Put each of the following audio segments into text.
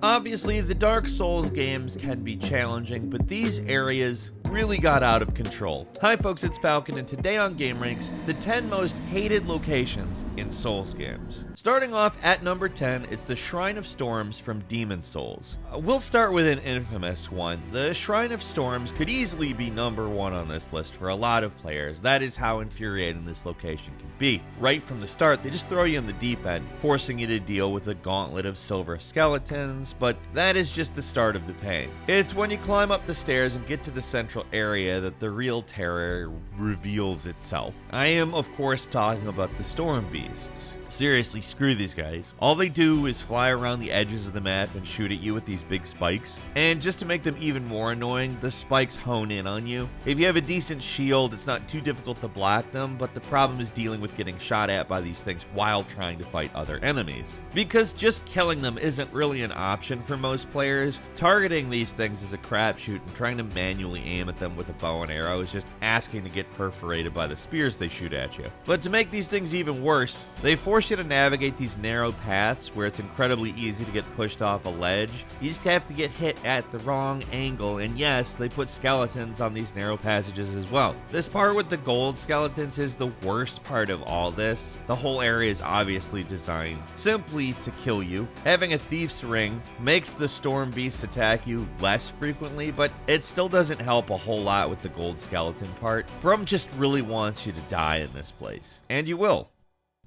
Obviously, the Dark Souls games can be challenging, but these areas really got out of control. Hi folks, it's Falcon, and today on gameranx, the 10 most hated locations in Souls games. Starting off at number 10, it's the Shrine of Storms from Demon Souls. We'll start with an infamous one. The Shrine of Storms could easily be number 1 on this list for a lot of players. That is how infuriating this location can be. Right from the start, they just throw you in the deep end, forcing you to deal with a gauntlet of silver skeletons, but that is just the start of the pain. It's when you climb up the stairs and get to the central area that the real terror reveals itself. I am, of course, talking about the storm beasts. Seriously, screw these guys. All they do is fly around the edges of the map and shoot at you with these big spikes. And just to make them even more annoying, the spikes hone in on you. If you have a decent shield, it's not too difficult to block them, but the problem is dealing with getting shot at by these things while trying to fight other enemies. Because just killing them isn't really an option for most players, targeting these things is a crapshoot, and trying to manually aim at them with a bow and arrow is just asking to get perforated by the spears they shoot at you. But to make these things even worse, they force you to navigate these narrow paths where it's incredibly easy to get pushed off a ledge. You just have to get hit at the wrong angle, and yes, they put skeletons on these narrow passages as well. This part with the gold skeletons is the worst part of all this. The whole area is obviously designed simply to kill you. Having a thief's ring makes the storm beasts attack you less frequently, but it still doesn't help a whole lot with the gold skeleton part. From just really wants you to die in this place, and you will.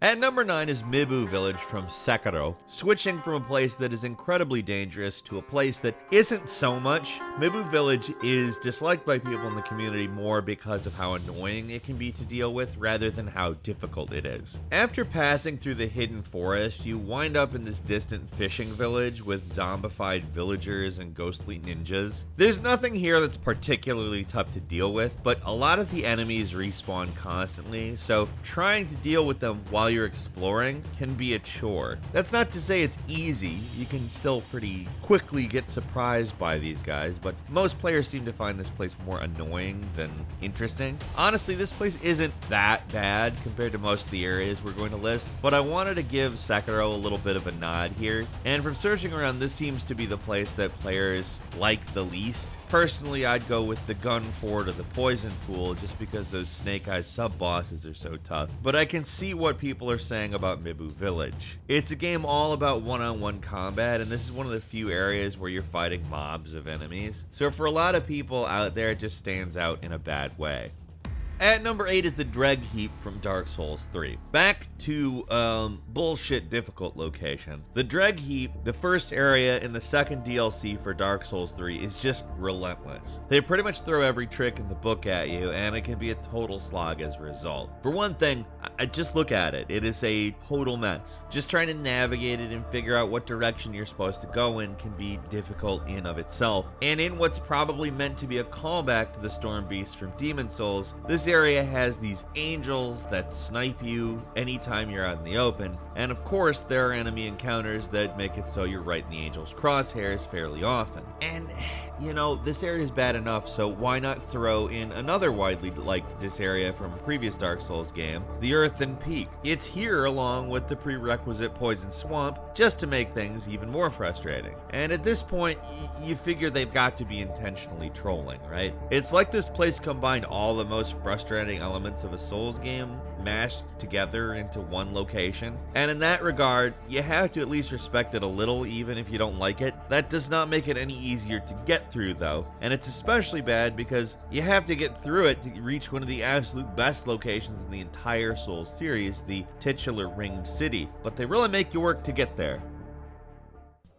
At number 9 is Mibu Village from Sekiro. Switching from a place that is incredibly dangerous to a place that isn't so much, Mibu Village is disliked by people in the community more because of how annoying it can be to deal with rather than how difficult it is. After passing through the hidden forest, you wind up in this distant fishing village with zombified villagers and ghostly ninjas. There's nothing here that's particularly tough to deal with, but a lot of the enemies respawn constantly, so trying to deal with them while you're exploring can be a chore. That's not to say it's easy. You can still pretty quickly get surprised by these guys, but most players seem to find this place more annoying than interesting. Honestly, this place isn't that bad compared to most of the areas we're going to list, but I wanted to give Sekiro a little bit of a nod here, and from searching around, this seems to be the place that players like the least. Personally, I'd go with the gun fort or the poison pool just because those snake eyes sub-bosses are so tough, but I can see what people are saying about Mibu Village. It's a game all about one-on-one combat, and this is one of the few areas where you're fighting mobs of enemies. So for a lot of people out there, it just stands out in a bad way. At number 8 is the Dread Heap from Dark Souls 3. Back to bullshit difficult location. The Dread Heap, the first area in the second DLC for Dark Souls 3, is just relentless. They pretty much throw every trick in the book at you, and it can be a total slog as a result. For one thing, I just look at it. It is a total mess. Just trying to navigate it and figure out what direction you're supposed to go in can be difficult in of itself. And in what's probably meant to be a callback to the Storm Beasts from Demon Souls, this area has these angels that snipe you anytime you're out in the open, and of course there are enemy encounters that make it so you're right in the angels' crosshairs fairly often. And you know, this area is bad enough, so why not throw in another widely liked this area from a previous Dark Souls game, the Earthen Peak. It's here along with the prerequisite Poison Swamp, just to make things even more frustrating. And at this point, you figure they've got to be intentionally trolling, right? It's like this place combined all the most frustrating elements of a Souls game mashed together into one location. And in that regard, you have to at least respect it a little, even if you don't like it. That does not make it any easier to get through, though. And it's especially bad because you have to get through it to reach one of the absolute best locations in the entire Souls series, the titular Ringed City. But they really make you work to get there.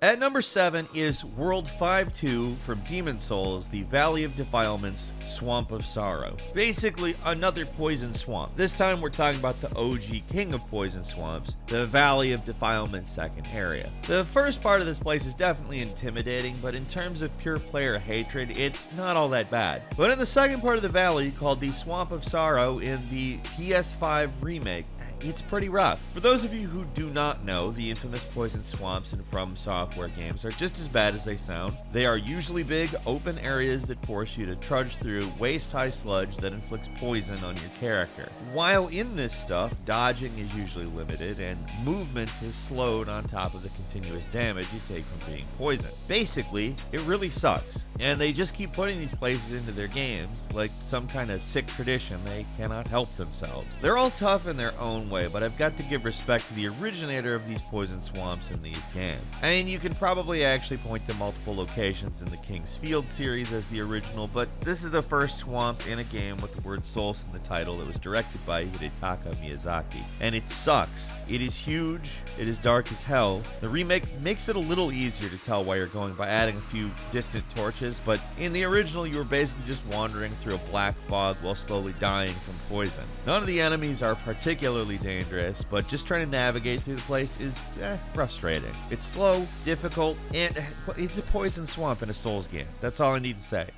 At number 7 is World 5-2 from Demon Souls, the Valley of Defilements, Swamp of Sorrow. Basically, another poison swamp. This time we're talking about the OG king of poison swamps, the Valley of Defilements second area. The first part of this place is definitely intimidating, but in terms of pure player hatred, it's not all that bad. But in the second part of the valley, called the Swamp of Sorrow in the PS5 remake, it's pretty rough. For those of you who do not know, the infamous poison swamps in From Software games are just as bad as they sound. They are usually big, open areas that force you to trudge through waist-high sludge that inflicts poison on your character. While in this stuff, dodging is usually limited, and movement is slowed on top of the continuous damage you take from being poisoned. Basically, it really sucks, and they just keep putting these places into their games like some kind of sick tradition. They cannot help themselves. They're all tough in their own way, but I've got to give respect to the originator of these poison swamps in these games. I mean, you can probably actually point to multiple locations in the King's Field series as the original, but this is the first swamp in a game with the word Souls in the title that was directed by Hidetaka Miyazaki. And it sucks. It is huge, it is dark as hell. The remake makes it a little easier to tell why you're going by adding a few distant torches, but in the original you were basically just wandering through a black fog while slowly dying from poison. None of the enemies are particularly dangerous, but just trying to navigate through the place is frustrating. It's slow, difficult, and it's a poison swamp in a Souls game. That's all I need to say.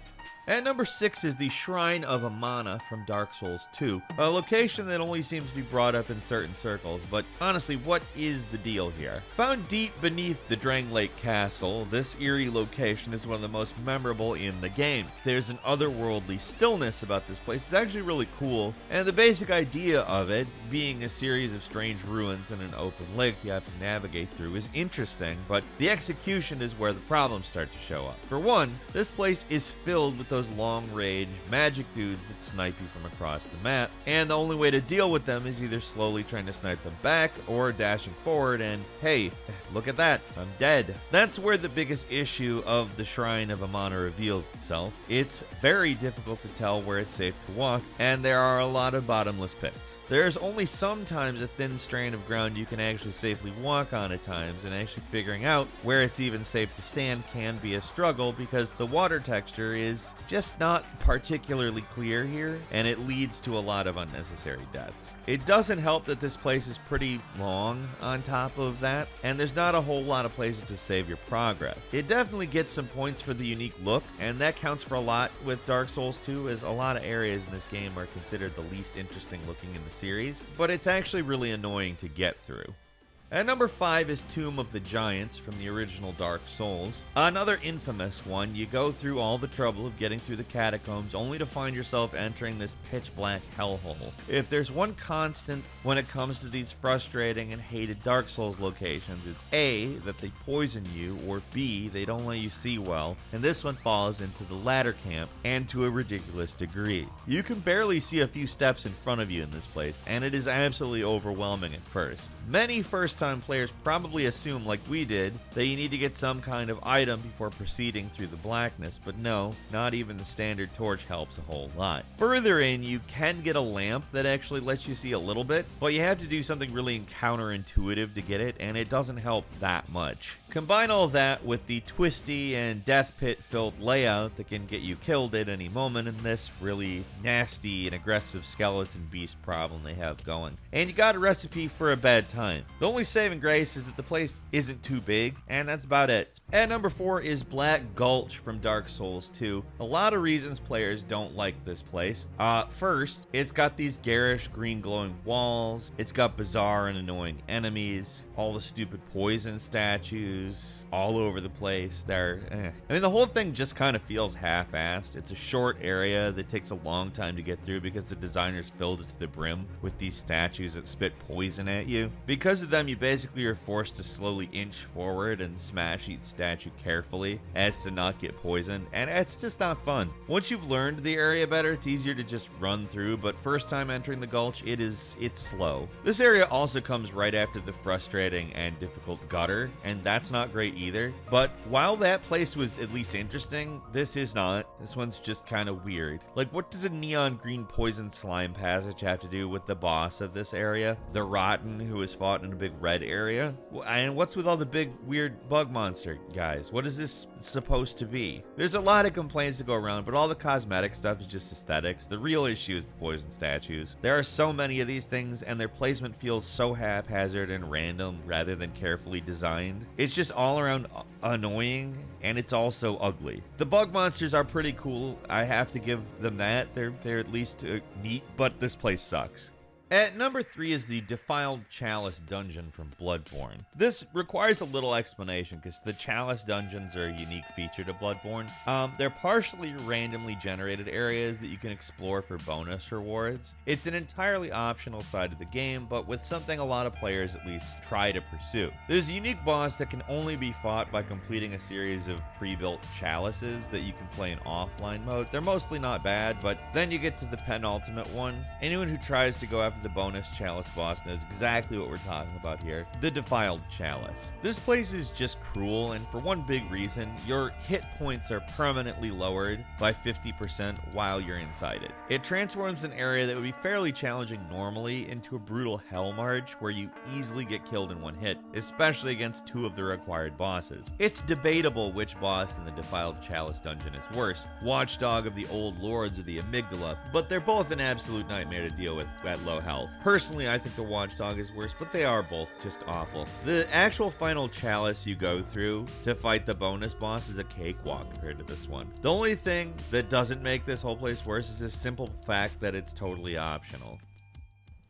At number 6 is the Shrine of Amana from Dark Souls 2, a location that only seems to be brought up in certain circles, but honestly, what is the deal here? Found deep beneath the Drang Lake Castle, this eerie location is one of the most memorable in the game. There's an otherworldly stillness about this place. It's actually really cool, and the basic idea of it, being a series of strange ruins in an open lake you have to navigate through, is interesting, but the execution is where the problems start to show up. For one, this place is filled with those long-range magic dudes that snipe you from across the map, and the only way to deal with them is either slowly trying to snipe them back or dashing forward and, hey, look at that, I'm dead. That's where the biggest issue of the Shrine of Amana reveals itself. It's very difficult to tell where it's safe to walk, and there are a lot of bottomless pits. There's only sometimes a thin strand of ground you can actually safely walk on at times, and actually figuring out where it's even safe to stand can be a struggle because the water texture is just not particularly clear here, and it leads to a lot of unnecessary deaths. It doesn't help that this place is pretty long on top of that, and there's not a whole lot of places to save your progress. It definitely gets some points for the unique look, and that counts for a lot with Dark Souls 2, as a lot of areas in this game are considered the least interesting looking in the series, but it's actually really annoying to get through. At number 5 is Tomb of the Giants from the original Dark Souls. Another infamous one. You go through all the trouble of getting through the catacombs only to find yourself entering this pitch black hellhole. If there's one constant when it comes to these frustrating and hated Dark Souls locations, it's A, that they poison you, or B, they don't let you see well, and this one falls into the latter camp, and to a ridiculous degree. You can barely see a few steps in front of you in this place, and it is absolutely overwhelming at first. Many first-time players probably assume, like we did, that you need to get some kind of item before proceeding through the blackness, but no, not even the standard torch helps a whole lot. Further in, you can get a lamp that actually lets you see a little bit, but you have to do something really counterintuitive to get it, and it doesn't help that much. Combine all that with the twisty and death pit filled layout that can get you killed at any moment, and this really nasty and aggressive skeleton beast problem they have going, and you got a recipe for a bad time. The only saving grace is that the place isn't too big, and that's about it. At number 4 is Black Gulch from Dark Souls 2. A lot of reasons players don't like this place. First, it's got these garish green glowing walls, it's got bizarre and annoying enemies, all the stupid poison statues all over the place. I mean, the whole thing just kind of feels half-assed. It's a short area that takes a long time to get through because the designers filled it to the brim with these statues that spit poison at you. Because of them, you basically are forced to slowly inch forward and smash each statue carefully as to not get poisoned, and it's just not fun. Once you've learned the area better, it's easier to just run through, but first time entering the gulch, it's slow. This area also comes right after the frustrating and difficult gutter, and that's not great either. But while that place was at least interesting, this is not. This one's just kind of weird. Like, what does a neon green poison slime passage have to do with the boss of this area, the Rotten, who was fought in a big red area? And what's with all the big weird bug monster guys? What is this supposed to be? There's a lot of complaints to go around, but all the cosmetic stuff is just aesthetics. The real issue is the poison statues. There are so many of these things, and their placement feels so haphazard and random rather than carefully designed. It's just all around annoying, and it's also ugly. The bug monsters are pretty cool. I have to give them that. They're at least neat, but this place sucks. At number 3 is the defiled chalice dungeon from Bloodborne. This requires a little explanation because the chalice dungeons are a unique feature to Bloodborne. They're partially randomly generated areas that you can explore for bonus rewards. It's an entirely optional side of the game, but with something a lot of players at least try to pursue. There's a unique boss that can only be fought by completing a series of pre-built chalices that you can play in offline mode. They're mostly not bad, but then you get to the penultimate one. Anyone who tries to go after the bonus chalice boss knows exactly what we're talking about here. The defiled chalice. This place is just cruel, and for one big reason, your hit points are permanently lowered by 50% while you're inside it. It transforms an area that would be fairly challenging normally into a brutal hell march where you easily get killed in one hit, especially against 2 of the required bosses. It's debatable which boss in the defiled chalice dungeon is worse, Watchdog of the Old Lords or the Amygdala, but they're both an absolute nightmare to deal with at low health. Personally, I think the Watchdog is worse, but they are both just awful. The actual final chalice you go through to fight the bonus boss is a cakewalk compared to this one. The only thing that doesn't make this whole place worse is the simple fact that it's totally optional.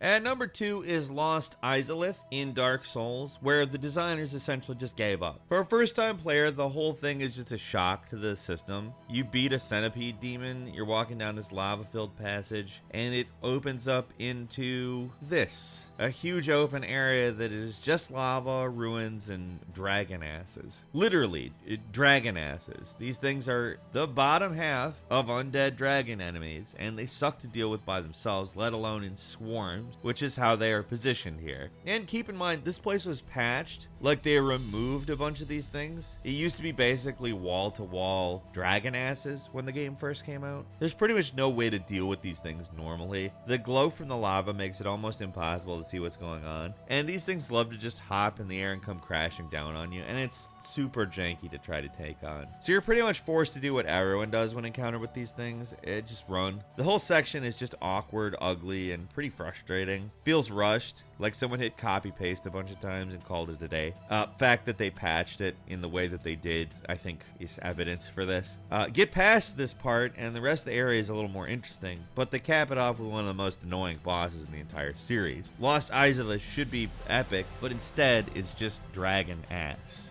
At number 2 is Lost Izalith in Dark Souls, where the designers essentially just gave up. For a first-time player, the whole thing is just a shock to the system. You beat a centipede demon, you're walking down this lava-filled passage, and it opens up into this. A huge open area that is just lava, ruins, and dragon asses. Literally, dragon asses. These things are the bottom half of undead dragon enemies, and they suck to deal with by themselves, let alone in swarms, which is how they are positioned here. And keep in mind, this place was patched, like they removed a bunch of these things. It used to be basically wall-to-wall dragon asses when the game first came out. There's pretty much no way to deal with these things normally. The glow from the lava makes it almost impossible to see what's going on, and these things love to just hop in the air and come crashing down on you, and it's super janky to try to take on. So you're pretty much forced to do what everyone does when encountered with these things. Just run. The whole section is just awkward, ugly, and pretty frustrating. Feels rushed, like someone hit copy paste a bunch of times and called it a day. Fact that they patched it in the way that they did, I think, is evidence for this. Get past this part and the rest of the area is a little more interesting, but they cap it off with one of the most annoying bosses in the entire series. Lost Izalith should be epic, but instead it's just dragon ass.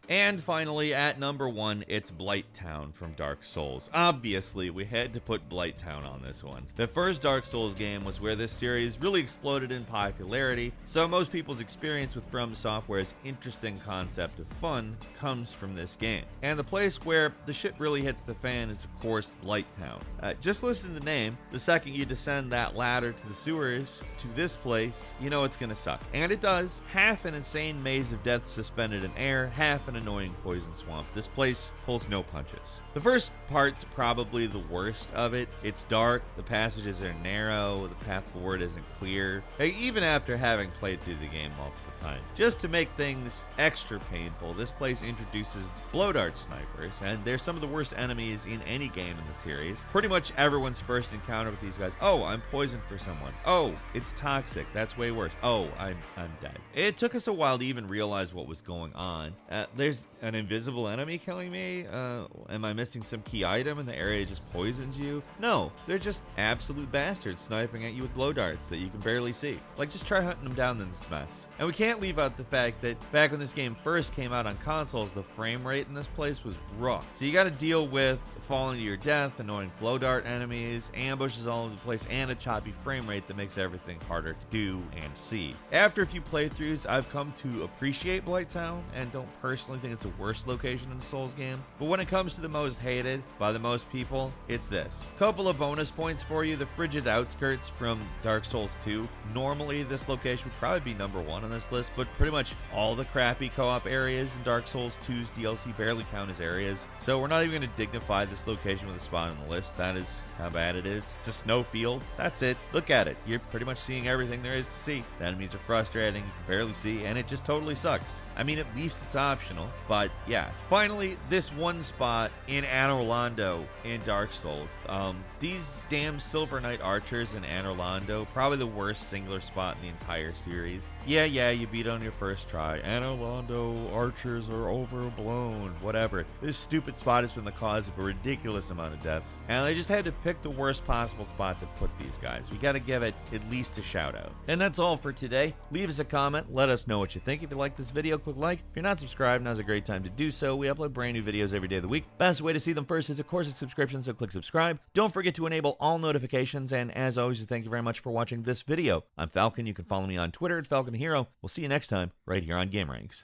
And finally, at number 1, it's Blighttown from Dark Souls. Obviously, we had to put Blighttown on this one. The first Dark Souls game was where this series really exploded in popularity, so most people's experience with From Software's interesting concept of fun comes from this game. And the place where the shit really hits the fan is, of course, Blighttown. Just listen to the name. The second you descend that ladder to the sewers, to this place, you know it's gonna suck. And it does. Half an insane maze of death suspended in air, half an annoying poison swamp. This place pulls no punches. The first part's probably the worst of it. It's dark, the passages are narrow, the path forward isn't clear. Even after having played through the game multiple times. Just to make things extra painful, this place introduces blow dart snipers, and they're some of the worst enemies in any game in the series. Pretty much everyone's first encounter with these guys. Oh, I'm poisoned for someone. Oh, it's toxic. That's way worse. Oh, I'm dead. It took us a while to even realize what was going on. There's an invisible enemy killing me? Am I missing some key item and the area just poisons you? No, they're just absolute bastards sniping at you with blow darts that you can barely see. Like, just try hunting them down in this mess. And we can't leave out the fact that back when this game first came out on consoles, the frame rate in this place was rough. So you gotta deal with falling to your death, annoying blow dart enemies, ambushes all over the place, and a choppy frame rate that makes everything harder to do and see. After a few playthroughs, I've come to appreciate Blighttown and don't personally think it's the worst location in a Souls game, but when it comes to the most hated by the most people, it's this. Couple of bonus points for you. The frigid outskirts from Dark Souls 2. Normally this location would probably be number 1 on this list, but pretty much all the crappy co-op areas in Dark Souls 2's DLC barely count as areas, so we're not even going to dignify this location with a spot on the list. That is how bad it is. It's a snow field. That's it. Look at it. You're pretty much seeing everything there is to see. The enemies are frustrating, you can barely see, and it just totally sucks. I mean, at least it's optional, but yeah. Finally, this one spot in Anor Londo in Dark Souls. These damn Silver Knight archers in Anor Londo, probably the worst singular spot in the entire series. Yeah, you beat on your first try. Anolondo archers are overblown, whatever. This stupid spot has been the cause of a ridiculous amount of deaths, and I just had to pick the worst possible spot to put these guys. We gotta give it at least a shout out. And that's all for today. Leave us a comment, let us know what you think. If you like this video, click like. If you're not subscribed, now's a great time to do so. We upload brand new videos every day of the week. Best way to see them first is, of course, a subscription, so click subscribe. Don't forget to enable all notifications, and as always, thank you very much for watching this video. I'm Falcon. You can follow me on Twitter at Falcon the Hero. We'll see you next time, right here on gameranx.